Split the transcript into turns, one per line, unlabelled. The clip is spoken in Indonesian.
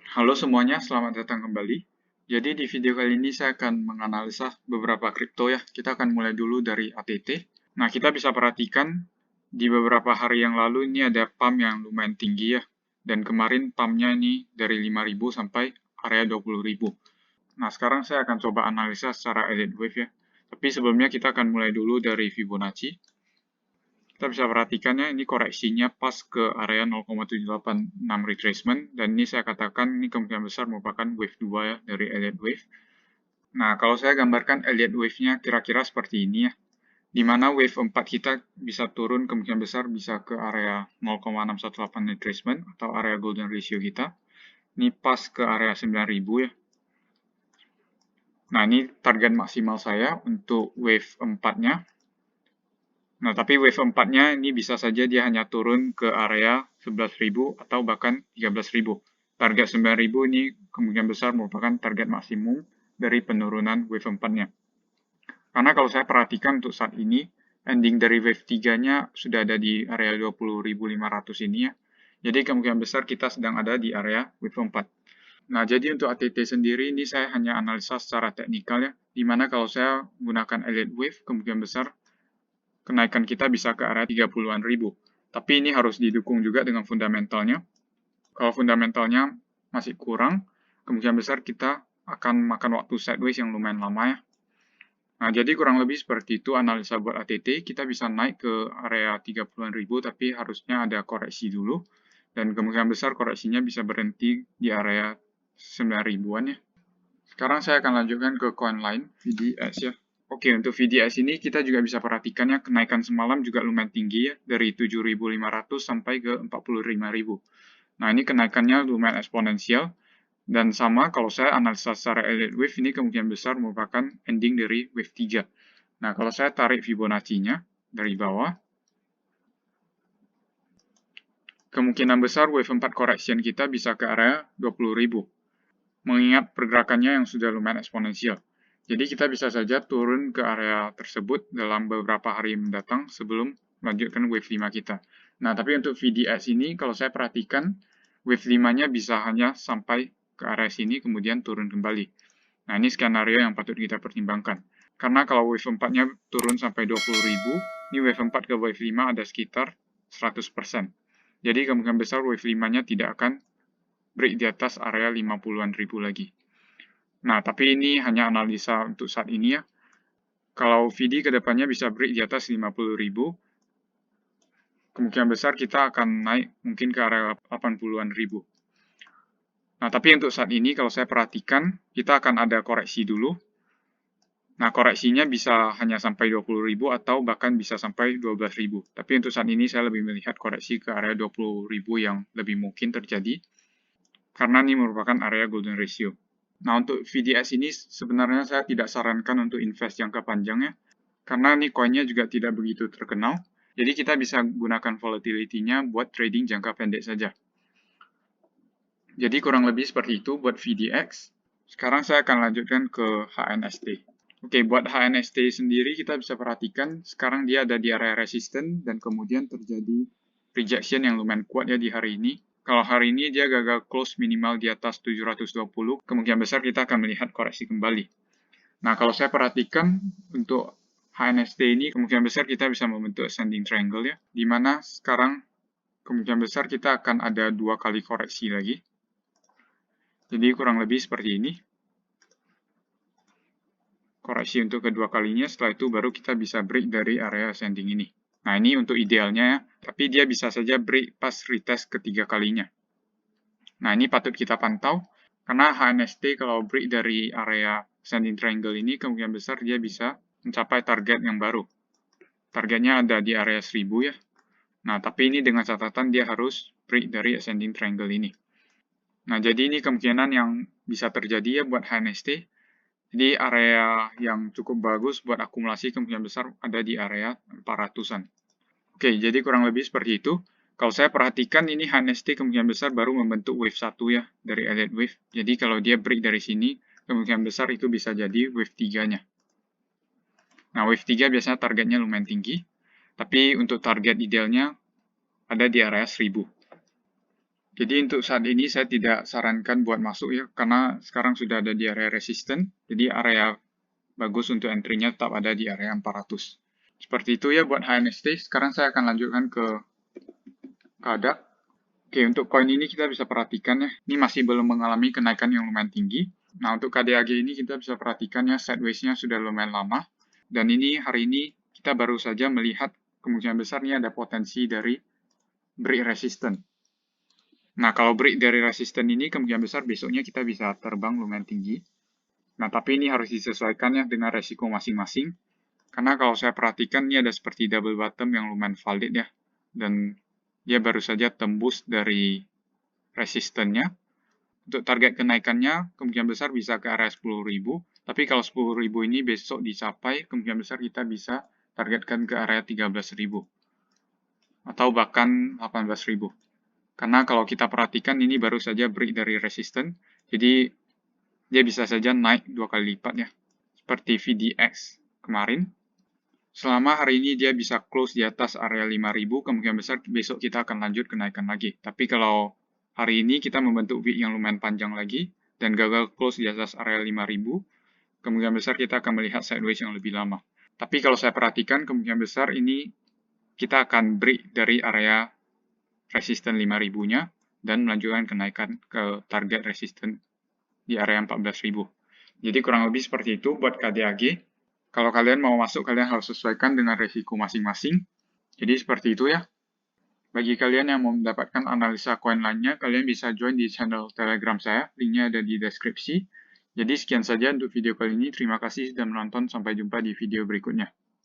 Halo semuanya, selamat datang kembali. Jadi di video kali ini saya akan menganalisa beberapa kripto ya. Kita akan mulai dulu dari ATT. Nah, kita bisa perhatikan di beberapa hari yang lalu ini ada pump yang lumayan tinggi ya. Dan kemarin pumpnya ini dari 5.000 sampai area 20.000. Nah, sekarang saya akan coba analisa secara elliott wave ya. Tapi sebelumnya kita akan mulai dulu dari Fibonacci. Kita bisa perhatikannya, ini koreksinya pas ke area 0,786 retracement, dan ini saya katakan ini kemungkinan besar merupakan wave 2 ya, dari Elliott Wave. Nah, kalau saya gambarkan Elliott Wave-nya kira-kira seperti ini ya, di mana wave 4 kita bisa turun kemungkinan besar bisa ke area 0,618 retracement, atau area golden ratio kita. Ini pas ke area 9.000 ya. Nah, ini target maksimal saya untuk wave 4-nya. Nah, tapi wave 4-nya ini bisa saja dia hanya turun ke area 11.000 atau bahkan 13.000. Target 9.000 ini kemungkinan besar merupakan target maksimum dari penurunan wave 4-nya. Karena kalau saya perhatikan untuk saat ini, ending dari wave 3-nya sudah ada di area 20.500 ini ya. Jadi kemungkinan besar kita sedang ada di area wave 4. Nah, jadi untuk ATT sendiri ini saya hanya analisa secara teknikal ya, dimana kalau saya menggunakan Elliott Wave, kemungkinan besar kenaikan kita bisa ke area 30-an ribu. Tapi ini harus didukung juga dengan fundamentalnya. Kalau fundamentalnya masih kurang, kemungkinan besar kita akan makan waktu sideways yang lumayan lama ya. Nah, jadi kurang lebih seperti itu analisa buat ATT. Kita bisa naik ke area 30-an ribu, tapi harusnya ada koreksi dulu. Dan kemungkinan besar koreksinya bisa berhenti di area 9 ribuan ya. Sekarang saya akan lanjutkan ke coin lain, VDS ya. Oke, untuk VDS ini kita juga bisa perhatikan ya, kenaikan semalam juga lumayan tinggi ya, dari 7.500 sampai ke 45.000. Nah, ini kenaikannya lumayan eksponensial, dan sama kalau saya analisa secara Elliott Wave, ini kemungkinan besar merupakan ending dari Wave 3. Nah, kalau saya tarik Fibonacci-nya dari bawah, kemungkinan besar Wave 4 correction kita bisa ke area 20.000. Mengingat pergerakannya yang sudah lumayan eksponensial. Jadi kita bisa saja turun ke area tersebut dalam beberapa hari mendatang sebelum melanjutkan wave 5 kita. Nah, tapi untuk VDS ini, kalau saya perhatikan, wave 5-nya bisa hanya sampai ke area sini, kemudian turun kembali. Nah, ini skenario yang patut kita pertimbangkan. Karena kalau wave 4-nya turun sampai 20.000, ini wave 4 ke wave 5 ada sekitar 100%. Jadi kemungkinan besar wave 5-nya tidak akan break di atas area 50-an ribu lagi. Nah, tapi ini hanya analisa untuk saat ini ya. Kalau VD kedepannya bisa break di atas 50.000, kemungkinan besar kita akan naik mungkin ke area 80-an ribu. Nah, tapi untuk saat ini kalau saya perhatikan, kita akan ada koreksi dulu. Nah, koreksinya bisa hanya sampai 20.000 atau bahkan bisa sampai 12.000. Tapi untuk saat ini saya lebih melihat koreksi ke area 20.000 yang lebih mungkin terjadi. Karena ini merupakan area golden ratio. Nah, untuk VDS ini sebenarnya saya tidak sarankan untuk invest jangka panjang ya, karena ini koinnya juga tidak begitu terkenal. Jadi kita bisa gunakan volatility-nya buat trading jangka pendek saja. Jadi kurang lebih seperti itu buat VDX. Sekarang saya akan lanjutkan ke HNST. Oke, buat HNST sendiri kita bisa perhatikan sekarang dia ada di area resisten dan kemudian terjadi rejection yang lumayan kuat ya di hari ini. Kalau hari ini dia gagal close minimal di atas 720, kemungkinan besar kita akan melihat koreksi kembali. Nah, kalau saya perhatikan untuk HNST ini, kemungkinan besar kita bisa membentuk ascending triangle ya, di mana sekarang kemungkinan besar kita akan ada 2 kali koreksi lagi. Jadi kurang lebih seperti ini. Koreksi untuk kedua kalinya, setelah itu baru kita bisa break dari area ascending ini. Nah, ini untuk idealnya ya, tapi dia bisa saja break pas retest ketiga kalinya. Nah, ini patut kita pantau, karena HNST kalau break dari area ascending triangle ini, kemungkinan besar dia bisa mencapai target yang baru. Targetnya ada di area 1000 ya. Nah, tapi ini dengan catatan dia harus break dari ascending triangle ini. Nah, jadi ini kemungkinan yang bisa terjadi ya buat HNST. Jadi area yang cukup bagus buat akumulasi kemungkinan besar ada di area 400-an. Oke, jadi kurang lebih seperti itu. Kalau saya perhatikan ini HNST kemungkinan besar baru membentuk wave 1 ya, dari Elliott Wave. Jadi kalau dia break dari sini, kemungkinan besar itu bisa jadi wave 3-nya. Nah, wave 3 biasanya targetnya lumayan tinggi, tapi untuk target idealnya ada di area 1000. Jadi untuk saat ini saya tidak sarankan buat masuk ya, karena sekarang sudah ada di area resisten, jadi area bagus untuk entry-nya tetap ada di area 400. Seperti itu ya buat HNST. Sekarang saya akan lanjutkan ke KADA. Oke, untuk koin ini kita bisa perhatikan ya, ini masih belum mengalami kenaikan yang lumayan tinggi. Nah, untuk KDAG ini kita bisa perhatikan ya, sideways-nya sudah lumayan lama. Dan ini hari ini kita baru saja melihat kemungkinan besar ini ada potensi dari break resistance. Nah, kalau break dari resistance ini kemungkinan besar besoknya kita bisa terbang lumayan tinggi. Nah, tapi ini harus disesuaikan ya dengan resiko masing-masing. Karena kalau saya perhatikan ini ada seperti double bottom yang lumayan valid ya. Dan dia baru saja tembus dari resistennya. Untuk target kenaikannya kemungkinan besar bisa ke area 10.000. Tapi kalau 10.000 ini besok dicapai, kemungkinan besar kita bisa targetkan ke area 13.000. Atau bahkan 18.000. Karena kalau kita perhatikan ini baru saja break dari resistance, jadi dia bisa saja naik 2 kali lipat ya. Seperti VDX kemarin. Selama hari ini dia bisa close di atas area 5.000, kemungkinan besar besok kita akan lanjut kenaikan lagi. Tapi kalau hari ini kita membentuk wick yang lumayan panjang lagi, dan gagal close di atas area 5.000, kemungkinan besar kita akan melihat sideways yang lebih lama. Tapi kalau saya perhatikan, kemungkinan besar ini kita akan break dari area resisten 5.000-nya, dan melanjutkan kenaikan ke target resisten di area 14.000. Jadi kurang lebih seperti itu buat KDAG. Kalau kalian mau masuk, kalian harus sesuaikan dengan resiko masing-masing. Jadi seperti itu ya. Bagi kalian yang mau mendapatkan analisa koin lainnya, kalian bisa join di channel Telegram saya. Linknya ada di deskripsi. Jadi sekian saja untuk video kali ini. Terima kasih sudah menonton. Sampai jumpa di video berikutnya.